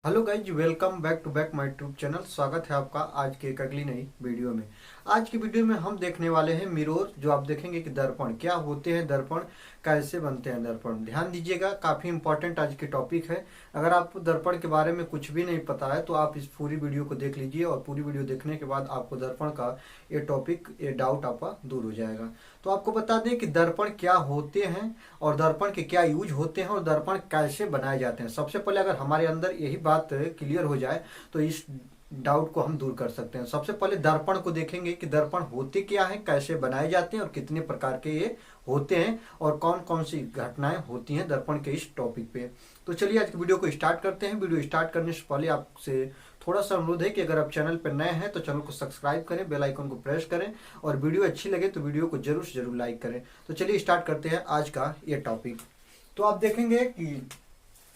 Hello guys, welcome back to back my YouTube channel. स्वागत है आपका आज की एक अगली नई वीडियो में। आज की वीडियो में हम देखने वाले हैं मिरर। जो आप देखेंगे कि दर्पण क्या होते हैं, दर्पण कैसे बनते हैं। दर्पण ध्यान दीजिएगा, काफ़ी इंपॉर्टेंट आज की टॉपिक है। अगर आपको दर्पण के बारे में कुछ भी नहीं पता है तो आप इस पूरी वीडियो को देख लीजिए, और पूरी वीडियो देखने के बाद आपको दर्पण का ये टॉपिक, ये डाउट आपका दूर हो जाएगा। तो आपको बता दें कि दर्पण क्या होते हैं और दर्पण के क्या यूज होते हैं और दर्पण कैसे बनाए जाते हैं। सबसे पहले अगर हमारे अंदर यही बात क्लियर हो जाए तो इस डाउट को हम दूर कर सकते हैं। सबसे पहले दर्पण को देखेंगे कि दर्पण होते क्या है, कैसे बनाए जाते हैं और कितने प्रकार के ये होते हैं और कौन कौन सी घटनाएं होती हैं दर्पण के इस टॉपिक पे। तो चलिए आज की वीडियो को स्टार्ट करते हैं। वीडियो स्टार्ट करने से पहले आपसे थोड़ा सा अनुरोध है कि अगर आप चैनल पर नए हैं तो चैनल को सब्सक्राइब करें, बेल आइकन को प्रेस करें, और वीडियो अच्छी लगे तो वीडियो को जरूर से जरूर लाइक करें। तो चलिए स्टार्ट करते हैं आज का ये टॉपिक। तो आप देखेंगे कि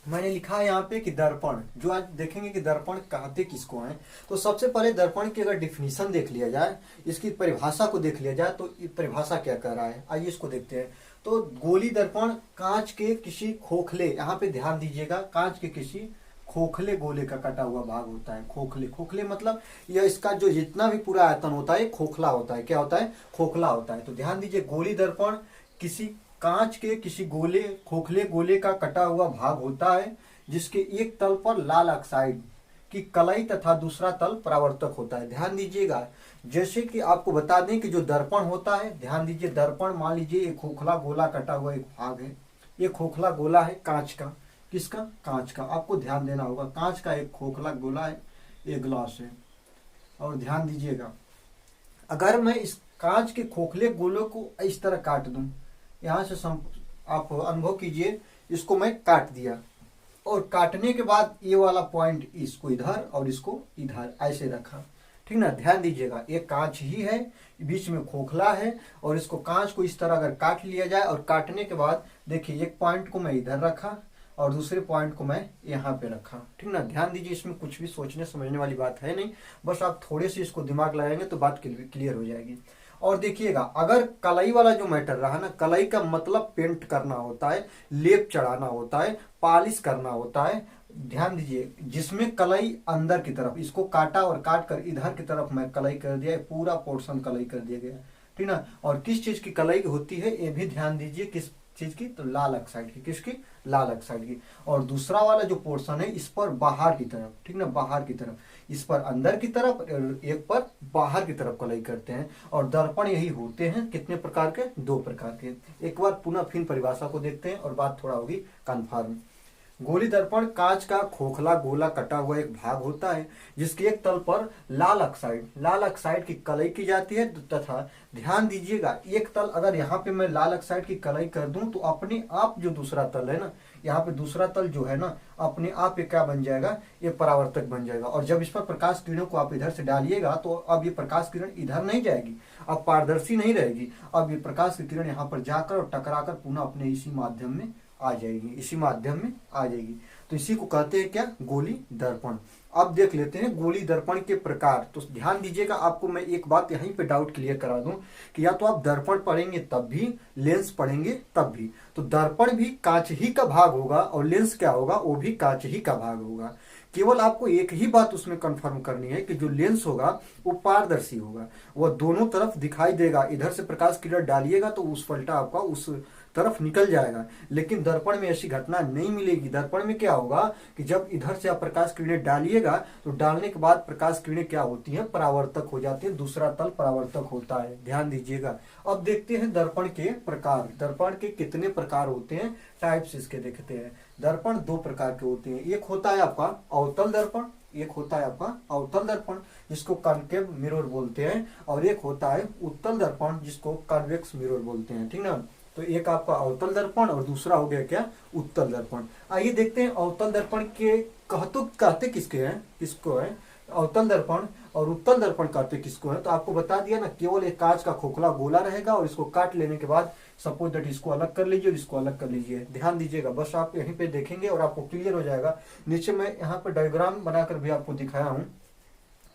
मैंने लिखा है यहाँ पे कि दर्पण, जो आज देखेंगे कि दर्पण कहते किसको हैं। तो सबसे पहले दर्पण की अगर डिफिनीशन देख लिया जाए, इसकी परिभाषा को देख लिया जाए तो परिभाषा क्या कह रहा है, आइए इसको देखते हैं। तो गोली दर्पण कांच के किसी खोखले, यहाँ पे ध्यान दीजिएगा, कांच के किसी खोखले गोले का कटा हुआ भाग होता है। खोखले, खोखले मतलब यह इसका जो जितना भी पूरा आयतन होता है खोखला होता है। क्या होता है? खोखला होता है। तो ध्यान दीजिए, गोली दर्पण किसी कांच के किसी गोले, खोखले गोले का कटा हुआ भाग होता है जिसके एक तल पर लाल ऑक्साइड की कलई तथा दूसरा तल परावर्तक होता है। ध्यान दीजिएगा, जैसे कि आपको बता दें कि जो दर्पण होता है, ध्यान दीजिए, दर्पण मान लीजिए एक खोखला गोला कटा हुआ एक भाग है। ये खोखला गोला है कांच का। किसका? कांच का। आपको ध्यान देना होगा, कांच का एक खोखला गोला है, एक ग्लास है। और ध्यान दीजिएगा, अगर मैं इस कांच के खोखले गोलों को इस तरह काट दूं, यहां से आप अनुभव कीजिए, इसको मैं काट दिया और काटने के बाद ये वाला पॉइंट इसको इधर और इसको इधर ऐसे रखा, ठीक ना। ध्यान दीजिएगा, ये कांच ही है, बीच में खोखला है, और इसको कांच को इस तरह अगर काट लिया जाए और काटने के बाद देखिए एक पॉइंट को मैं इधर रखा और दूसरे पॉइंट को मैं यहाँ पे रखा, ठीक ना। ध्यान दीजिए, इसमें कुछ भी सोचने समझने वाली बात है नहीं, बस आप थोड़े से इसको दिमाग लगाएंगे तो बात क्लियर हो जाएगी। और देखिएगा, अगर कलई वाला जो मैटर रहा ना, कलई का मतलब पेंट करना होता है, लेप चढ़ाना होता है, पॉलिश करना होता है। ध्यान दीजिए, जिसमें कलई अंदर की तरफ, इसको काटा और काट कर इधर की तरफ मैं कलई कर दिया, पूरा पोर्शन कलई कर दिया गया, ठीक ना। और किस चीज की कलई होती है ये भी ध्यान दीजिए, किस चीज की? तो लाल ऑक्साइड की। किसकी? लाल ऑक्साइड की। और दूसरा वाला जो पोर्शन है इस पर बाहर की तरफ, ठीक ना, बाहर की तरफ, इस पर अंदर की तरफ, एक पर बाहर की तरफ कलई करते हैं। और दर्पण यही होते हैं, कितने प्रकार के? दो प्रकार के। एक बार पुनः फिर परिभाषा को देखते हैं और बात थोड़ा होगी कन्फर्म। गोली दर्पण कांच का खोखला गोला कटा हुआ एक भाग होता है जिसके एक तल पर लाल ऑक्साइड की कलई की जाती है तथा ध्यान दीजिएगा, एक तल अगर यहाँ पे मैं लाल ऑक्साइड की कलई कर दूं तो अपने आप जो दूसरा तल है ना, यहाँ पे दूसरा तल जो है ना, अपने आप ये क्या बन जाएगा? ये परावर्तक बन जाएगा। और जब इस पर प्रकाश किरणों को आप इधर से डालिएगा तो अब ये प्रकाश किरण इधर नहीं जाएगी, अब पारदर्शी नहीं रहेगी, अब ये प्रकाश की किरण यहाँ पर जाकर और टकराकर पुनः अपने इसी माध्यम में आ जाएगी, इसी माध्यम में आ जाएगी। तो इसी को कहते हैं क्या? गोली दर्पण। अब देख लेते हैं गोली दर्पण के प्रकार। तो ध्यान दीजिएगा, आपको मैं एक बात यहीं पे डाउट क्लियर करा दूं कि या तो आप दर्पण पढ़ेंगे तब भी, लेंस पढ़ेंगे तब भी। तो दर्पण भी कांच ही का भाग होगा और लेंस क्या होगा? वो भी कांच ही का भाग होगा। केवल आपको एक ही बात उसमें कंफर्म करनी है कि जो लेंस होगा वो पारदर्शी होगा, वह दोनों तरफ दिखाई देगा। इधर से प्रकाश किरण डालिएगा तो उस पलटा आपका उस तरफ निकल जाएगा, लेकिन दर्पण में ऐसी घटना नहीं मिलेगी। दर्पण में क्या होगा कि जब इधर से आप प्रकाश किरणें डालिएगा तो डालने के बाद प्रकाश किरणें क्या होती हैं? परावर्तक हो जाती है, दूसरा तल परावर्तक होता है। ध्यान दीजिएगा। अब देखते हैं दर्पण के प्रकार। दर्पण के कितने प्रकार होते हैं, टाइप्स इसके देखते हैं। दर्पण दो प्रकार के होते हैं, एक होता है आपका अवतल दर्पण, एक होता है आपका अवतल दर्पण जिसको कॉन्केव मिरर बोलते हैं, और एक होता है उत्तल दर्पण जिसको कॉन्वेक्स मिरर बोलते हैं, ठीक ना। तो एक आपका अवतल दर्पण और दूसरा हो गया क्या? उत्तल दर्पण। आइए देखते हैं अवतल दर्पण के कहते किसके हैं, किसको है अवतल दर्पण, और उत्तल दर्पण कहते किसको है। तो आपको बता दिया ना, केवल एक कांच का खोखला गोला रहेगा और इसको काट लेने के बाद सपोज दैट इसको अलग कर लीजिए और इसको अलग कर लीजिए। ध्यान दीजिएगा, बस आप यहीं पे देखेंगे और आपको क्लियर हो जाएगा। नीचे मैं यहाँ पे डायग्राम बनाकर भी आपको दिखाया हूँ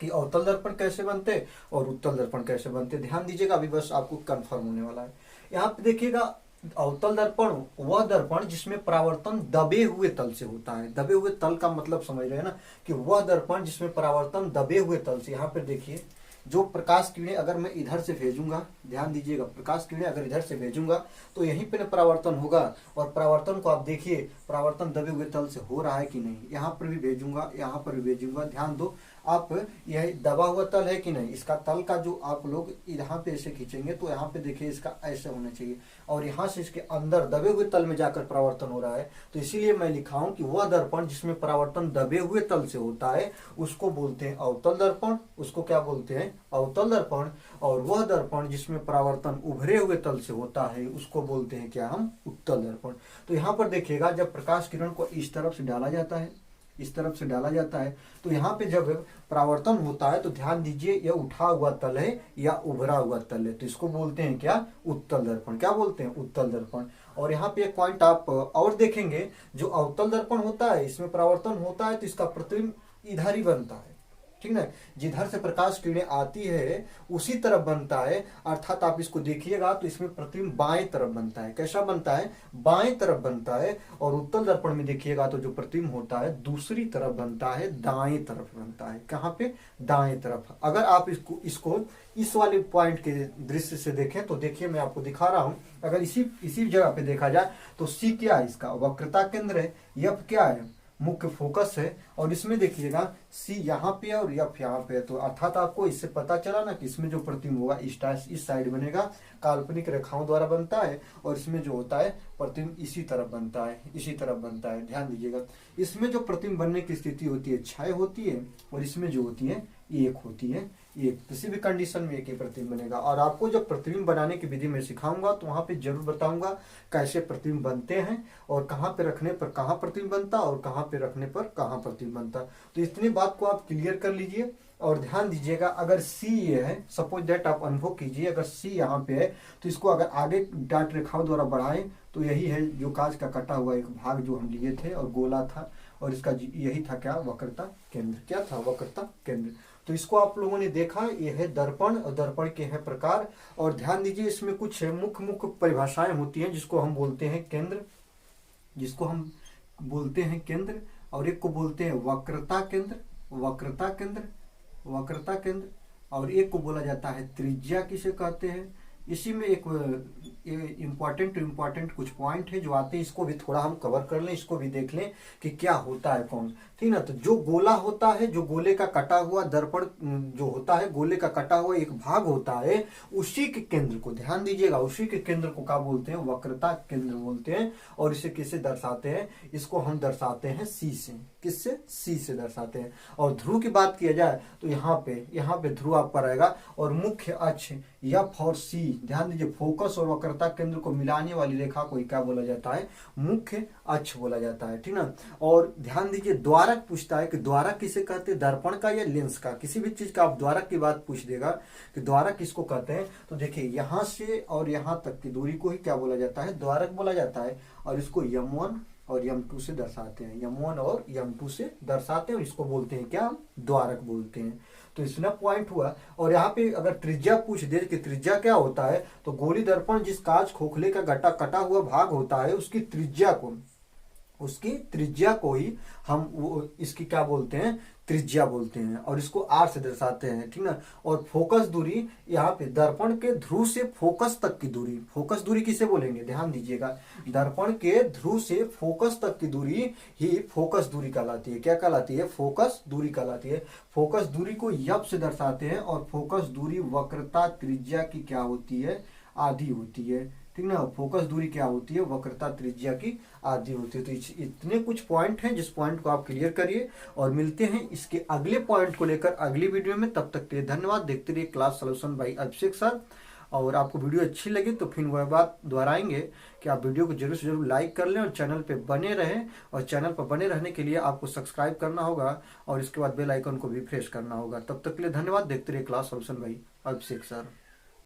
कि अवतल दर्पण कैसे बनते और उत्तल दर्पण कैसे बनते। ध्यान दीजिएगा, अभी बस आपको कंफर्म होने वाला है। यहाँ पे देखिएगा, अवतल दर्पण वह दर्पण जिसमें परावर्तन दबे हुए तल से होता है। दबे हुए तल का मतलब समझ रहे हैं ना, कि वह दर्पण जिसमें परावर्तन दबे हुए तल से। यहाँ पर देखिए, जो प्रकाश किरणें अगर मैं इधर से भेजूंगा, ध्यान दीजिएगा, प्रकाश किरणें अगर इधर से भेजूंगा तो यहीं पे परावर्तन होगा। और परावर्तन को आप देखिए, परावर्तन दबे हुए तल से हो रहा है कि नहीं। यहाँ पर भी भेजूंगा, यहाँ पर भी भेजूंगा, ध्यान दो आप, यह दबा हुआ तल है कि नहीं। इसका तल का जो आप लोग यहाँ पे ऐसे खींचेंगे तो यहाँ पे देखिए इसका ऐसे होना चाहिए, और यहाँ से इसके अंदर दबे हुए तल में जाकर परावर्तन हो रहा है। तो इसीलिए मैं लिखा हूं कि वह दर्पण जिसमें परावर्तन दबे हुए तल से होता है उसको बोलते हैं अवतल दर्पण। उसको क्या बोलते हैं? अवतल दर्पण। और वह दर्पण जिसमें परावर्तन उभरे हुए तल से होता है उसको बोलते हैं क्या? हम उत्तल दर्पण। तो यहाँ पर देखिएगा, जब प्रकाश किरण को इस तरफ से डाला जाता है, इस तरफ से डाला जाता है, तो यहाँ पे जब परावर्तन होता है तो ध्यान दीजिए यह उठा हुआ तल है या उभरा हुआ तल है, तो इसको बोलते हैं क्या? उत्तल दर्पण। क्या बोलते हैं? उत्तल दर्पण। और यहाँ पे एक पॉइंट आप और देखेंगे, जो अवतल दर्पण होता है इसमें परावर्तन होता है तो इसका प्रतिबिंब इधर ही बनता है, ठीक ना। जिधर से प्रकाश किरणें आती है उसी तरफ बनता है, अर्थात आप इसको देखिएगा तो इसमें प्रतिबिंब बाएं तरफ बनता है। कैसा बनता है? बाएं तरफ बनता है। और उत्तल दर्पण में देखिएगा तो जो प्रतिबिंब होता है दूसरी तरफ बनता है, दाएं तरफ बनता है। कहाँ पे? दाएं तरफ। अगर आप इसको इस वाले पॉइंट के दृश्य से देखें तो देखिए, मैं आपको दिखा रहा हूं, अगर इसी जगह पे देखा जाए तो सी क्या है? इसका वक्रता केंद्र है। एफ क्या है? मुख्य फोकस है। और इसमें देखिएगा सी यहाँ पे और एफ यहाँ पे है। तो अर्थात आपको इससे पता चला ना कि इसमें जो प्रतिबिंब होगा इस साइड बनेगा, काल्पनिक रेखाओं द्वारा बनता है। और इसमें जो होता है प्रतिबिंब इसी तरफ बनता है, इसी तरफ बनता है। ध्यान दीजिएगा, इसमें जो प्रतिबिंब बनने की स्थिति होती है क्षय होती है, और इसमें जो होती है एक होती है। एक किसी भी कंडीशन में एक ही प्रतिबिंब बनेगा। और आपको जब प्रतिबिंब बनाने की विधि में सिखाऊंगा तो वहां पे जरूर बताऊंगा कैसे प्रतिबिंब बनते हैं, और कहाँ पे रखने पर कहाँ प्रतिबिंब बनता, और कहाँ पे रखने पर कहाँ प्रतिबिंब बनता। तो इतनी बात को आप क्लियर कर लीजिए। और ध्यान दीजिएगा, अगर सी ये है, सपोज दैट आप अनुभव कीजिए, अगर सी यहाँ पे है तो इसको अगर आगे डाट रेखाओं द्वारा बढ़ाएं तो यही है जो कांच का कटा हुआ एक भाग जो हम लिए थे, और गोला था, और इसका यही था क्या? वक्रता केंद्र। क्या था? वक्रता केंद्र। तो इसको आप लोगों ने देखा, ये है दर्पण, और दर्पण के हैं प्रकार। और ध्यान दीजिए, इसमें कुछ मुख्य मुख्य परिभाषाएं होती हैं जिसको हम बोलते हैं केंद्र, जिसको हम बोलते हैं केंद्र। और एक को बोलते हैं वक्रता केंद्र, वक्रता केंद्र, वक्रता केंद्र। और एक को बोला जाता है त्रिज्या, किसे कहते हैं। इसी में एक इम्पॉर्टेंट कुछ पॉइंट है जो आते हैं, इसको भी थोड़ा हम कवर कर लें, इसको भी देख लें कि क्या होता है कौन, ठीक ना। तो जो गोला होता है, जो गोले का कटा हुआ दर्पण जो होता है, गोले का कटा हुआ एक भाग होता है, उसी के केंद्र को ध्यान दीजिएगा, उसी के केंद्र को क्या बोलते हैं? वक्रता केंद्र बोलते हैं। और इसे किससे दर्शाते हैं? इसको हम दर्शाते हैं सी से। किससे? सी से दर्शाते हैं। और ध्रुव की बात किया जाए तो यहाँ पे ध्रुव आपका रहेगा। और मुख्य अक्ष एफ और सी, ध्यान दीजिए, फोकस और वक्रता केंद्र को मिलाने वाली रेखा को क्या बोला जाता है? मुख्य अक्ष बोला जाता है, ठीक ना। और ध्यान दीजिए, द्वारक पूछता है कि द्वारक किसे कहते हैं? दर्पण का या लेंस का? किसी भी चीज का आप द्वारक की बात पूछ देगा कि द्वारक किसको कहते हैं, तो देखिए यहाँ से और यहाँ तक की दूरी को ही क्या बोला जाता है? द्वारक बोला जाता है। और इसको M1 और M2 से दर्शाते हैं, M1 और M2 से दर्शाते हैं, और इसको बोलते हैं क्या? द्वारक बोलते हैं। तो इसमें पॉइंट हुआ। और यहाँ पे अगर त्रिज्या पूछ दे कि त्रिज्या क्या होता है, तो गोली दर्पण जिस कांच खोखले का कटा हुआ भाग होता है उसकी त्रिज्या को ही हम इसकी क्या बोलते हैं? त्रिज्या बोलते हैं। और इसको आर से दर्शाते हैं, ठीक ना। और फोकस दूरी, यहाँ पे दर्पण के ध्रुव से फोकस तक की दूरी, फोकस दूरी किसे बोलेंगे? ध्यान दीजिएगा, दर्पण के ध्रुव से फोकस तक की दूरी ही फोकस दूरी कहलाती है। क्या कहलाती है? फोकस दूरी कहलाती है। फोकस दूरी को एफ से दर्शाते हैं। और फोकस दूरी वक्रता त्रिज्या की क्या होती है? आधी होती है, ठीक ना। फोकस दूरी क्या होती है? वक्रता त्रिज्या की आधी होती है। तो इतने कुछ पॉइंट हैं जिस पॉइंट को आप क्लियर करिए। और मिलते हैं इसके अगले पॉइंट को लेकर अगली वीडियो में। तब तक के लिए धन्यवाद। देखते रहिए क्लास सॉल्यूशन बाय अभिषेक सर। और आपको वीडियो अच्छी लगी तो फिर वह बात दोहराएंगे कि आप वीडियो को जरूर से जरूर लाइक कर लें और चैनल पे बने रहें। और चैनल पर बने रहने के लिए आपको सब्सक्राइब करना होगा, और इसके बाद बेल आइकन को भी प्रेस करना होगा। तब तक के लिए धन्यवाद। देखते रहिए क्लास सॉल्यूशन बाय अभिषेक सर।